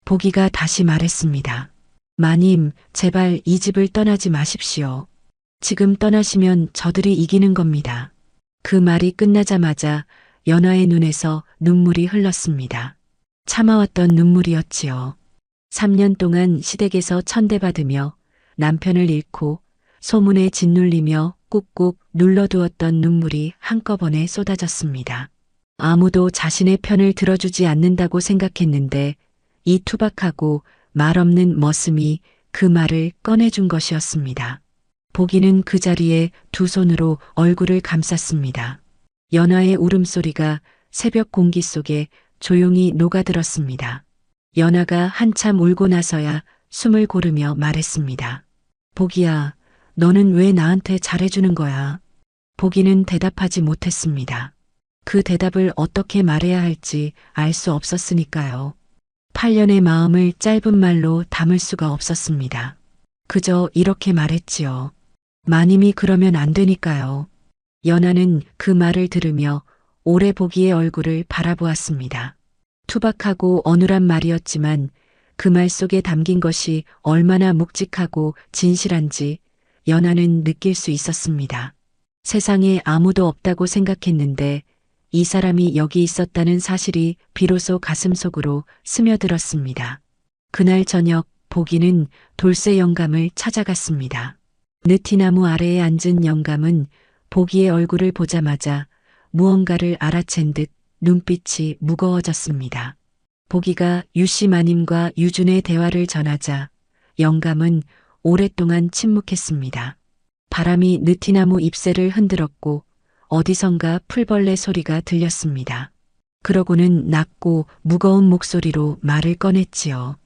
[SPEAKER 1] 보기가 다시 말했습니다. 마님, 제발 이 집을 떠나지 마십시오. 지금 떠나시면 저들이 이기는 겁니다. 그 말이 끝나자마자 연하의 눈에서 눈물이 흘렀습니다. 참아왔던 눈물이었지요. 3년 동안 시댁에서 천대받으며 남편을 잃고 소문에 짓눌리며 꾹꾹 눌러두었던 눈물이 한꺼번에 쏟아졌습니다. 아무도 자신의 편을 들어주지 않는다고 생각했는데 이 투박하고 말없는 머슴이 그 말을 꺼내준 것이었습니다. 보기는 그 자리에 두 손으로 얼굴을 감쌌습니다. 연하의 울음소리가 새벽 공기 속에 조용히 녹아들었습니다. 연하가 한참 울고 나서야 숨을 고르며 말했습니다. 보기야, 너는 왜 나한테 잘해주는 거야? 보기는 대답하지 못했습니다. 그 대답을 어떻게 말해야 할지 알 수 없었으니까요. 8년의 마음을 짧은 말로 담을 수가 없었습니다. 그저 이렇게 말했지요. 마님이 그러면 안 되니까요. 연하는 그 말을 들으며 오래 보기의 얼굴을 바라보았습니다. 투박하고 어눌한 말이었지만 그 말 속에 담긴 것이 얼마나 묵직하고 진실한지 연하는 느낄 수 있었습니다. 세상에 아무도 없다고 생각했는데 이 사람이 여기 있었다는 사실이 비로소 가슴속으로 스며들었습니다. 그날 저녁 보기는 돌쇠 영감을 찾아갔습니다. 느티나무 아래에 앉은 영감은 보기의 얼굴을 보자마자 무언가를 알아챈 듯 눈빛이 무거워졌습니다. 보기가 유씨 마님과 유준의 대화를 전하자 영감은 오랫동안 침묵했습니다. 바람이 느티나무 잎새를 흔들었고 어디선가 풀벌레 소리가 들렸습니다. 그러고는 낮고 무거운 목소리로 말을 꺼냈지요.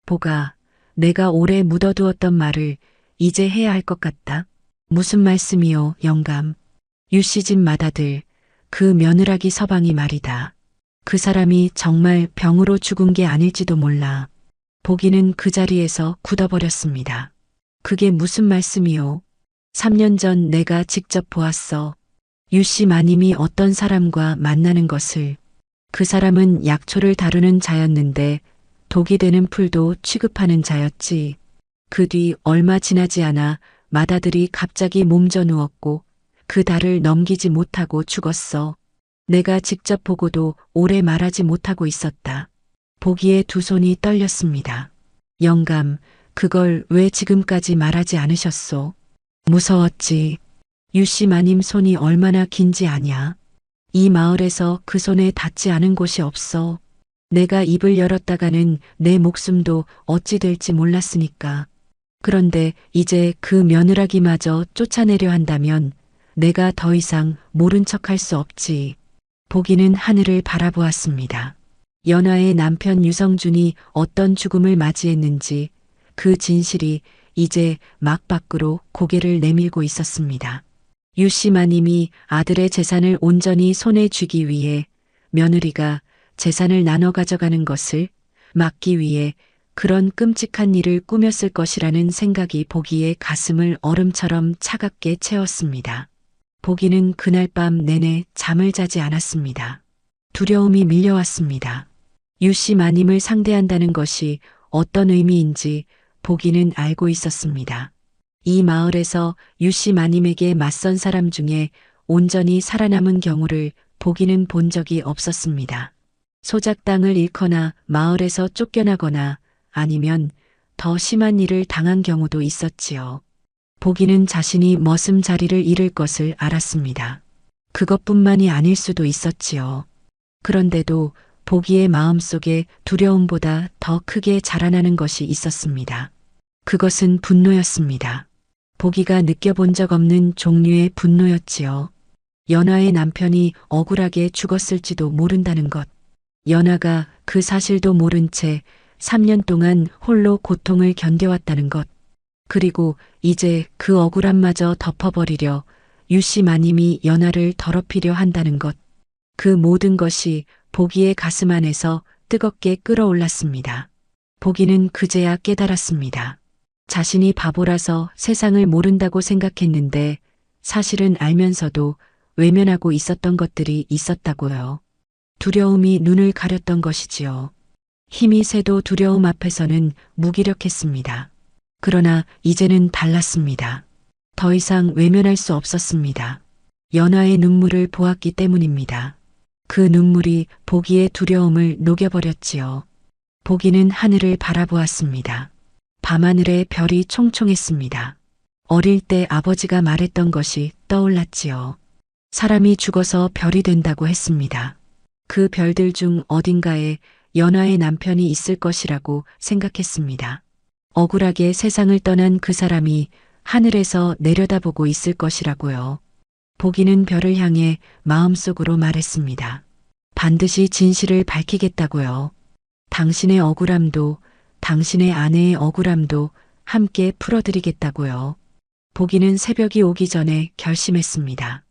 [SPEAKER 1] 보가, 내가 오래 묻어두었던 말을 이제 해야 할 것 같다. 무슨 말씀이요, 영감? 유씨 집 맏아들, 그 며느라기 서방이 말이다. 그 사람이 정말 병으로 죽은 게 아닐지도 몰라. 보기는 그 자리에서 굳어버렸습니다. 그게 무슨 말씀이요? 3년 전 내가 직접 보았어. 유씨 마님이 어떤 사람과 만나는 것을. 그 사람은 약초를 다루는 자였는데 독이 되는 풀도 취급하는 자였지. 그 뒤 얼마 지나지 않아 맏아들이 갑자기 몸져 누웠고 그 달을 넘기지 못하고 죽었어. 내가 직접 보고도 오래 말하지 못하고 있었다. 보기에 두 손이 떨렸습니다. 영감, 그걸 왜 지금까지 말하지 않으셨소? 무서웠지. 유씨 마님 손이 얼마나 긴지 아냐? 이 마을에서 그 손에 닿지 않은 곳이 없어. 내가 입을 열었다가는 내 목숨도 어찌 될지 몰랐으니까. 그런데 이제 그 며느라기마저 쫓아내려 한다면 내가 더 이상 모른 척할 수 없지. 보기는 하늘을 바라보았습니다. 연하의 남편 유성준이 어떤 죽음을 맞이했는지 그 진실이 이제 막 밖으로 고개를 내밀고 있었습니다. 유씨 마님이 아들의 재산을 온전히 손에 쥐기 위해 며느리가 재산을 나눠 가져가는 것을 막기 위해 그런 끔찍한 일을 꾸몄을 것이라는 생각이 보기의 가슴을 얼음처럼 차갑게 채웠습니다. 보기는 그날 밤 내내 잠을 자지 않았습니다. 두려움이 밀려왔습니다. 유씨 마님을 상대한다는 것이 어떤 의미인지 보기는 알고 있었습니다. 이 마을에서 유씨 마님에게 맞선 사람 중에 온전히 살아남은 경우를 보기는 본 적이 없었습니다. 소작당을 잃거나 마을에서 쫓겨나거나 아니면 더 심한 일을 당한 경우도 있었지요. 보기는 자신이 머슴 자리를 잃을 것을 알았습니다. 그것뿐만이 아닐 수도 있었지요. 그런데도 보기의 마음속에 두려움보다 더 크게 자라나는 것이 있었습니다. 그것은 분노였습니다. 보기가 느껴본 적 없는 종류의 분노였지요. 연하의 남편이 억울하게 죽었을지도 모른다는 것. 연하가 그 사실도 모른 채 3년 동안 홀로 고통을 견뎌왔다는 것. 그리고 이제 그 억울함마저 덮어버리려 유씨 마님이 연하를 더럽히려 한다는 것. 그 모든 것이 보기의 가슴 안에서 뜨겁게 끓어올랐습니다. 보기는 그제야 깨달았습니다. 자신이 바보라서 세상을 모른다고 생각했는데 사실은 알면서도 외면하고 있었던 것들이 있었다고요. 두려움이 눈을 가렸던 것이지요. 힘이 세도 두려움 앞에서는 무기력했습니다. 그러나 이제는 달랐습니다. 더 이상 외면할 수 없었습니다. 연하의 눈물을 보았기 때문입니다. 그 눈물이 보기의 두려움을 녹여버렸지요. 보기는 하늘을 바라보았습니다. 밤하늘에 별이 총총했습니다. 어릴 때 아버지가 말했던 것이 떠올랐지요. 사람이 죽어서 별이 된다고 했습니다. 그 별들 중 어딘가에 연하의 남편이 있을 것이라고 생각했습니다. 억울하게 세상을 떠난 그 사람이 하늘에서 내려다보고 있을 것이라고요. 보기는 별을 향해 마음속으로 말했습니다. 반드시 진실을 밝히겠다고요. 당신의 억울함도 당신의 아내의 억울함도 함께 풀어드리겠다고요. 보기는 새벽이 오기 전에 결심했습니다.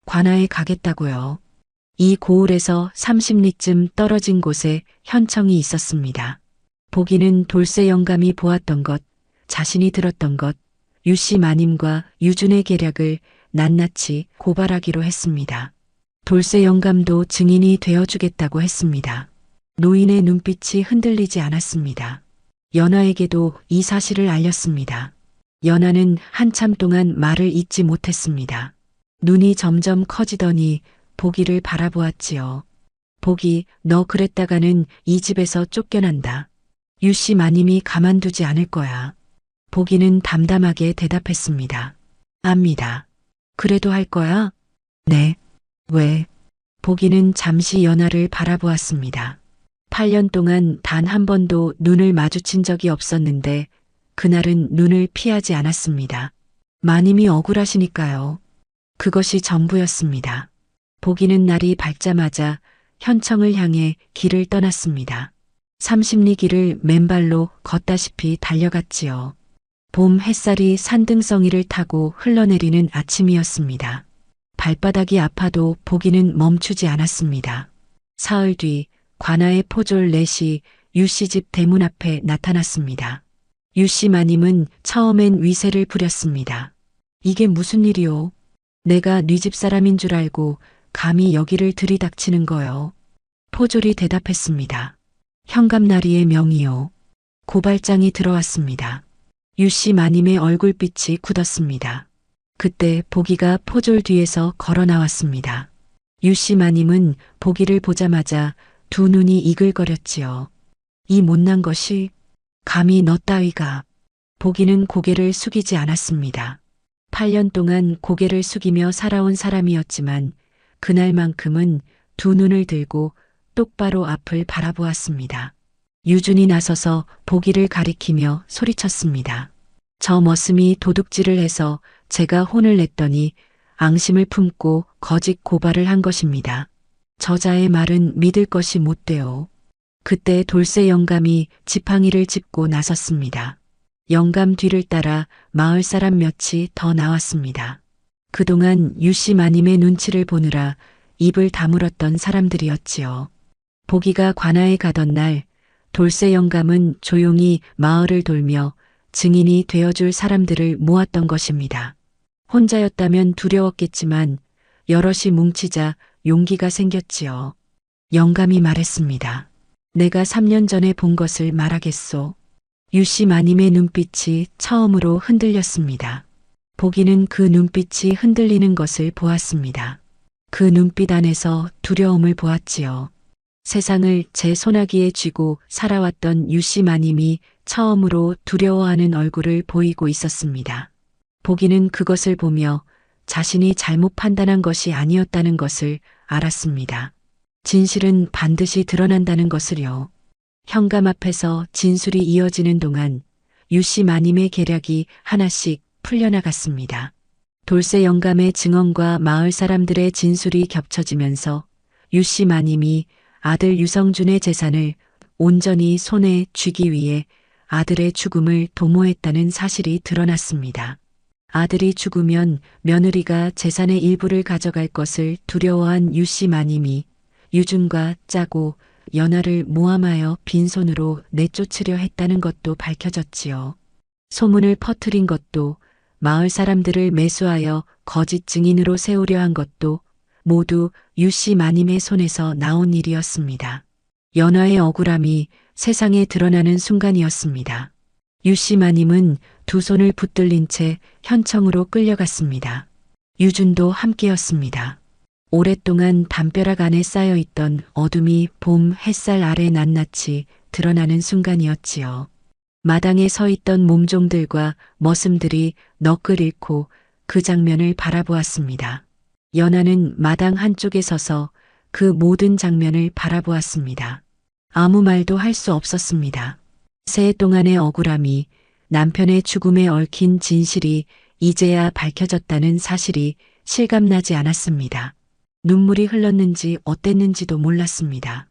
[SPEAKER 1] 관아에 가겠다고요. 이 고을에서 30리쯤 떨어진 곳에 현청이 있었습니다. 보기는 돌쇠 영감이 보았던 것, 자신이 들었던 것, 유씨 마님과 유준의 계략을 낱낱이 고발하기로 했습니다. 돌쇠 영감도 증인이 되어주겠다고 했습니다. 노인의 눈빛이 흔들리지 않았습니다. 연하에게도 이 사실을 알렸습니다. 연하는 한참 동안 말을 잇지 못했습니다. 눈이 점점 커지더니 보기를 바라보았지요. 보기, 너 그랬다가는 이 집에서 쫓겨난다. 유씨 마님이 가만두지 않을 거야. 보기는 담담하게 대답했습니다. 압니다. 그래도 할 거야? 네. 왜? 보기는 잠시 연하를 바라보았습니다. 8년 동안 단 한 번도 눈을 마주친 적이 없었는데 그날은 눈을 피하지 않았습니다. 마님이 억울하시니까요. 그것이 전부였습니다. 보기는 날이 밝자마자 현청을 향해 길을 떠났습니다. 30리 길을 맨발로 걷다시피 달려갔지요. 봄 햇살이 산등성이를 타고 흘러내리는 아침이었습니다. 발바닥이 아파도 보기는 멈추지 않았습니다. 사흘 뒤 관아의 포졸 넷이 유씨 집 대문 앞에 나타났습니다. 유씨 마님은 처음엔 위세를 부렸습니다. 이게 무슨 일이오? 내가 네 집 사람인 줄 알고 감히 여기를 들이닥치는 거요. 포졸이 대답했습니다. 현감나리의 명이요. 고발장이 들어왔습니다. 유씨 마님의 얼굴빛이 굳었습니다. 그때 보기가 포졸 뒤에서 걸어 나왔습니다. 유씨 마님은 보기를 보자마자 두 눈이 이글거렸지요. 이 못난 것이 감히 너 따위가. 보기는 고개를 숙이지 않았습니다. 8년 동안 고개를 숙이며 살아온 사람이었지만 그날만큼은 두 눈을 들고 똑바로 앞을 바라보았습니다. 유준이 나서서 보기를 가리키며 소리쳤습니다. 저 머슴이 도둑질을 해서 제가 혼을 냈더니 앙심을 품고 거짓 고발을 한 것입니다. 저자의 말은 믿을 것이 못 돼요. 그때 돌쇠 영감이 지팡이를 짚고 나섰습니다. 영감 뒤를 따라 마을 사람 몇이 더 나왔습니다. 그동안 유씨 마님의 눈치를 보느라 입을 다물었던 사람들이었지요. 보기가 관아에 가던 날 돌쇠 영감은 조용히 마을을 돌며 증인이 되어줄 사람들을 모았던 것입니다. 혼자였다면 두려웠겠지만 여럿이 뭉치자 용기가 생겼지요. 영감이 말했습니다. 내가 3년 전에 본 것을 말하겠소. 유씨 마님의 눈빛이 처음으로 흔들렸습니다. 보기는 그 눈빛이 흔들리는 것을 보았습니다. 그 눈빛 안에서 두려움을 보았지요. 세상을 제 손아귀에 쥐고 살아왔던 유씨 마님이 처음으로 두려워하는 얼굴을 보이고 있었습니다. 보기는 그것을 보며 자신이 잘못 판단한 것이 아니었다는 것을 알았습니다. 진실은 반드시 드러난다는 것을요. 현감 앞에서 진술이 이어지는 동안 유씨 마님의 계략이 하나씩 풀려나갔습니다. 돌쇠 영감의 증언과 마을 사람들의 진술이 겹쳐지면서 유씨 마님이 아들 유성준의 재산을 온전히 손에 쥐기 위해 아들의 죽음을 도모했다는 사실이 드러났습니다. 아들이 죽으면 며느리가 재산의 일부를 가져갈 것을 두려워한 유씨 마님이 유준과 짜고 연하를 모함하여 빈손으로 내쫓으려 했다는 것도 밝혀졌지요. 소문을 퍼뜨린 것도 마을 사람들을 매수하여 거짓 증인으로 세우려 한 것도 모두 유씨 마님의 손에서 나온 일이었습니다. 연하의 억울함이 세상에 드러나는 순간이었습니다. 유씨 마님은 두 손을 붙들린 채 현청으로 끌려갔습니다. 유준도 함께였습니다. 오랫동안 담벼락 안에 쌓여있던 어둠이 봄 햇살 아래 낱낱이 드러나는 순간이었지요. 마당에 서 있던 몸종들과 머슴들이 넋을 잃고 그 장면을 바라보았습니다. 연하는 마당 한쪽에 서서 그 모든 장면을 바라보았습니다. 아무 말도 할 수 없었습니다. 새 동안의 억울함이 남편의 죽음에 얽힌 진실이 이제야 밝혀졌다는 사실이 실감나지 않았습니다. 눈물이 흘렀는지 어땠는지도 몰랐습니다.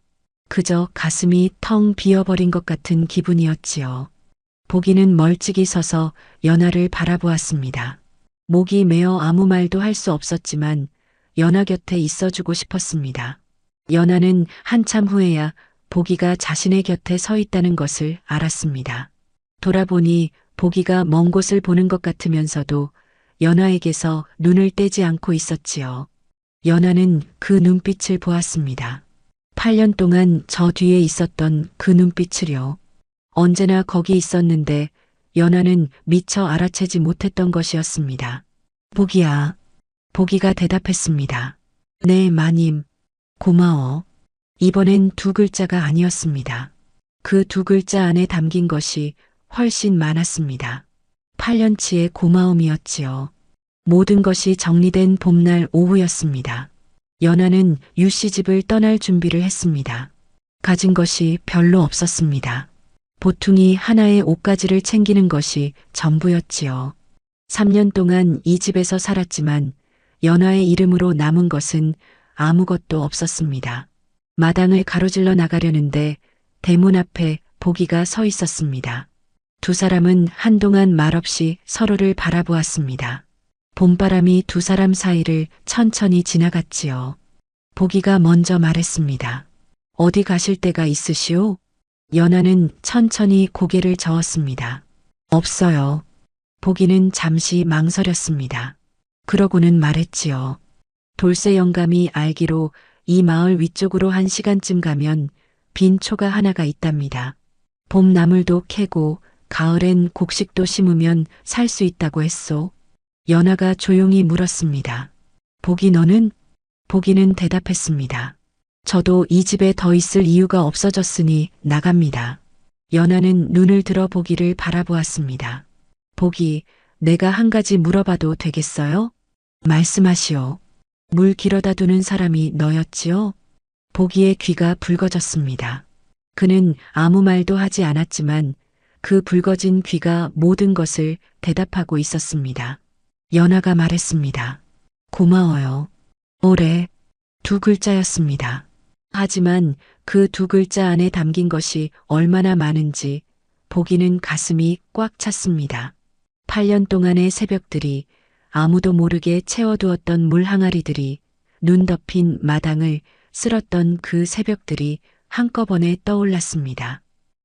[SPEAKER 1] 그저 가슴이 텅 비어버린 것 같은 기분이었지요. 보기는 멀찍이 서서 연하를 바라보았습니다. 목이 메어 아무 말도 할 수 없었지만 연하 곁에 있어주고 싶었습니다. 연하는 한참 후에야 보기가 자신의 곁에 서 있다는 것을 알았습니다. 돌아보니 보기가 먼 곳을 보는 것 같으면서도 연하에게서 눈을 떼지 않고 있었지요. 연하는 그 눈빛을 보았습니다. 8년 동안 저 뒤에 있었던 그 눈빛을요. 언제나 거기 있었는데 연하는 미처 알아채지 못했던 것이었습니다. 보기야. 보기가 대답했습니다. 네, 마님. 고마워. 이번엔 두 글자가 아니었습니다. 그 두 글자 안에 담긴 것이 훨씬 많았습니다. 8년치의 고마움이었지요. 모든 것이 정리된 봄날 오후였습니다. 연하는 유씨 집을 떠날 준비를 했습니다. 가진 것이 별로 없었습니다. 보퉁이 하나의 옷가지를 챙기는 것이 전부였지요. 3년 동안 이 집에서 살았지만 연하의 이름으로 남은 것은 아무것도 없었습니다. 마당을 가로질러 나가려는데 대문 앞에 보기가 서 있었습니다. 두 사람은 한동안 말없이 서로를 바라보았습니다. 봄바람이 두 사람 사이를 천천히 지나갔지요. 보기가 먼저 말했습니다. 어디 가실 데가 있으시오? 연하는 천천히 고개를 저었습니다. 없어요. 보기는 잠시 망설였습니다. 그러고는 말했지요. 돌쇠 영감이 알기로 이 마을 위쪽으로 1시간쯤 가면 빈 초가 하나가 있답니다. 봄 나물도 캐고 가을엔 곡식도 심으면 살 수 있다고 했소. 연하가 조용히 물었습니다. 보기 너는? 보기는 대답했습니다. 저도 이 집에 더 있을 이유가 없어졌으니 나갑니다. 연하는 눈을 들어 보기를 바라보았습니다. 보기, 내가 한 가지 물어봐도 되겠어요? 말씀하시오. 물 길어다 두는 사람이 너였지요? 보기의 귀가 붉어졌습니다. 그는 아무 말도 하지 않았지만 그 붉어진 귀가 모든 것을 대답하고 있었습니다. 연하가 말했습니다. 고마워요. 오래. 2글자였습니다. 하지만 그 2글자 안에 담긴 것이 얼마나 많은지 보기는 가슴이 꽉 찼습니다. 8년 동안의 새벽들이 아무도 모르게 채워두었던 물 항아리들이 눈 덮인 마당을 쓸었던 그 새벽들이 한꺼번에 떠올랐습니다.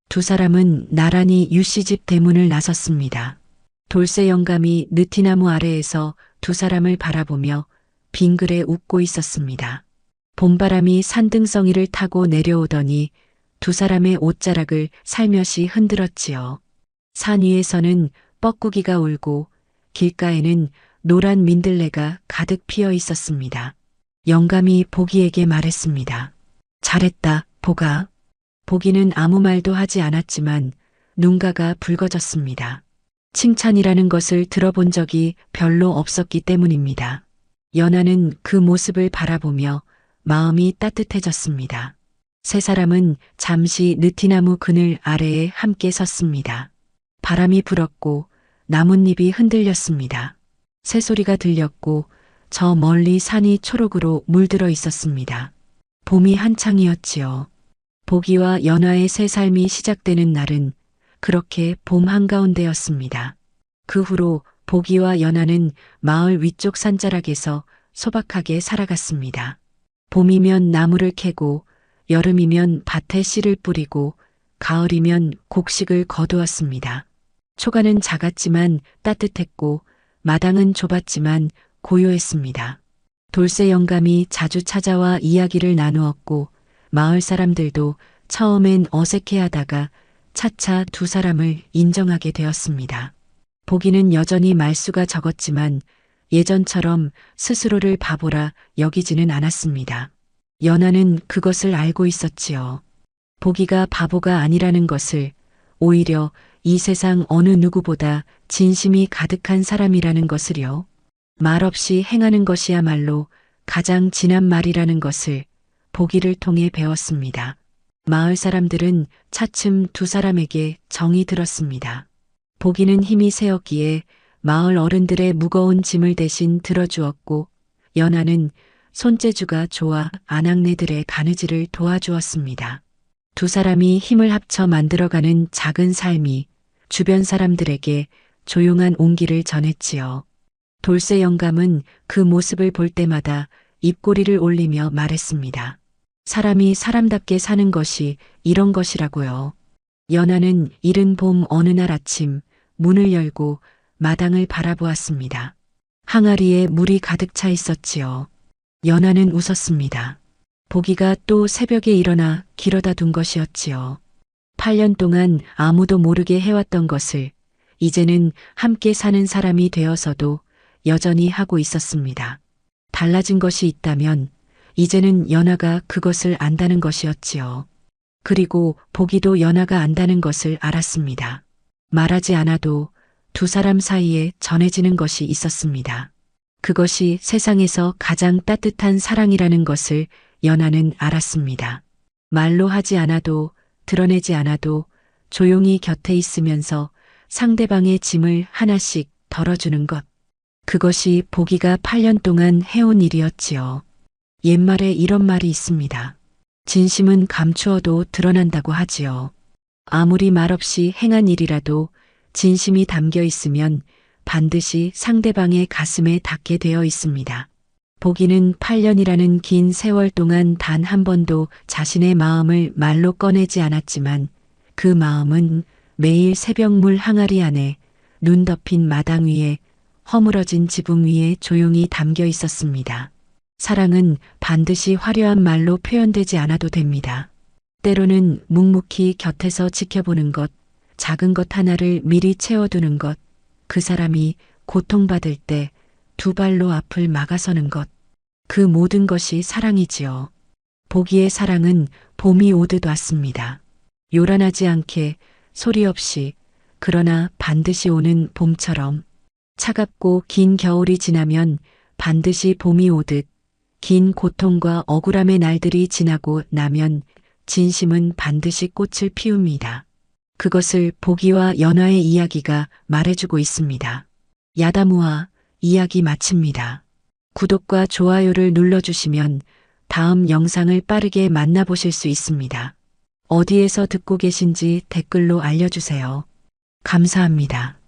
[SPEAKER 1] 두 사람은 나란히 유씨집 대문을 나섰습니다. 돌쇠 영감이 느티나무 아래에서 두 사람을 바라보며 빙그레 웃고 있었습니다. 봄바람이 산등성이를 타고 내려오더니 두 사람의 옷자락을 살며시 흔들었지요. 산 위에서는 뻐꾸기가 울고 길가에는 노란 민들레가 가득 피어 있었습니다. 영감이 보기에게 말했습니다. 잘했다, 보가. 보기는 아무 말도 하지 않았지만 눈가가 붉어졌습니다. 칭찬이라는 것을 들어본 적이 별로 없었기 때문입니다. 연하는 그 모습을 바라보며 마음이 따뜻해졌습니다. 세 사람은 잠시 느티나무 그늘 아래에 함께 섰습니다. 바람이 불었고 나뭇잎이 흔들렸습니다. 새소리가 들렸고 저 멀리 산이 초록으로 물들어 있었습니다. 봄이 한창이었지요. 보기와 연하의 새 삶이 시작되는 날은 그렇게 봄 한가운데였습니다. 그 후로 보기와 연하는 마을 위쪽 산자락에서 소박하게 살아갔습니다. 봄이면 나무를 캐고 여름이면 밭에 씨를 뿌리고 가을이면 곡식을 거두었습니다. 초가는 작았지만 따뜻했고 마당은 좁았지만 고요했습니다. 돌쇠 영감이 자주 찾아와 이야기를 나누었고 마을 사람들도 처음엔 어색해하다가 차차 두 사람을 인정하게 되었습니다. 보기는 여전히 말수가 적었지만 예전처럼 스스로를 바보라 여기지는 않았습니다. 연하는 그것을 알고 있었지요. 보기가 바보가 아니라는 것을, 오히려 이 세상 어느 누구보다 진심이 가득한 사람이라는 것을요. 말없이 행하는 것이야말로 가장 진한 말이라는 것을 보기를 통해 배웠습니다. 마을 사람들은 차츰 두 사람에게 정이 들었습니다. 보기는 힘이 세었기에 마을 어른들의 무거운 짐을 대신 들어주었고 연하는 손재주가 좋아 아낙네들의 바느질을 도와주었습니다. 두 사람이 힘을 합쳐 만들어가는 작은 삶이 주변 사람들에게 조용한 온기를 전했지요. 돌쇠 영감은 그 모습을 볼 때마다 입꼬리를 올리며 말했습니다. 사람이 사람답게 사는 것이 이런 것이라고요. 연하는 이른 봄 어느 날 아침 문을 열고 마당을 바라보았습니다. 항아리에 물이 가득 차 있었지요. 연하는 웃었습니다. 보기가 또 새벽에 일어나 길어다 둔 것이었지요. 8년 동안 아무도 모르게 해왔던 것을 이제는 함께 사는 사람이 되어서도 여전히 하고 있었습니다. 달라진 것이 있다면 이제는 연하가 그것을 안다는 것이었지요. 그리고 보기도 연하가 안다는 것을 알았습니다. 말하지 않아도 두 사람 사이에 전해지는 것이 있었습니다. 그것이 세상에서 가장 따뜻한 사랑이라는 것을 연하는 알았습니다. 말로 하지 않아도 드러내지 않아도 조용히 곁에 있으면서 상대방의 짐을 하나씩 덜어주는 것. 그것이 보기가 8년 동안 해온 일이었지요. 옛말에 이런 말이 있습니다. 진심은 감추어도 드러난다고 하지요. 아무리 말없이 행한 일이라도 진심이 담겨 있으면 반드시 상대방의 가슴에 닿게 되어 있습니다. 보기는 8년이라는 긴 세월 동안 단 한 번도 자신의 마음을 말로 꺼내지 않았지만 그 마음은 매일 새벽 물 항아리 안에, 눈 덮인 마당 위에, 허물어진 지붕 위에 조용히 담겨 있었습니다. 사랑은 반드시 화려한 말로 표현되지 않아도 됩니다. 때로는 묵묵히 곁에서 지켜보는 것, 작은 것 하나를 미리 채워두는 것, 그 사람이 고통받을 때 두 발로 앞을 막아서는 것, 그 모든 것이 사랑이지요. 보기의 사랑은 봄이 오듯 왔습니다. 요란하지 않게, 소리 없이, 그러나 반드시 오는 봄처럼. 차갑고 긴 겨울이 지나면 반드시 봄이 오듯, 긴 고통과 억울함의 날들이 지나고 나면 진심은 반드시 꽃을 피웁니다. 그것을 보기와 연화의 이야기가 말해주고 있습니다. 야다무와 이야기 마칩니다. 구독과 좋아요를 눌러주시면 다음 영상을 빠르게 만나보실 수 있습니다. 어디에서 듣고 계신지 댓글로 알려주세요. 감사합니다.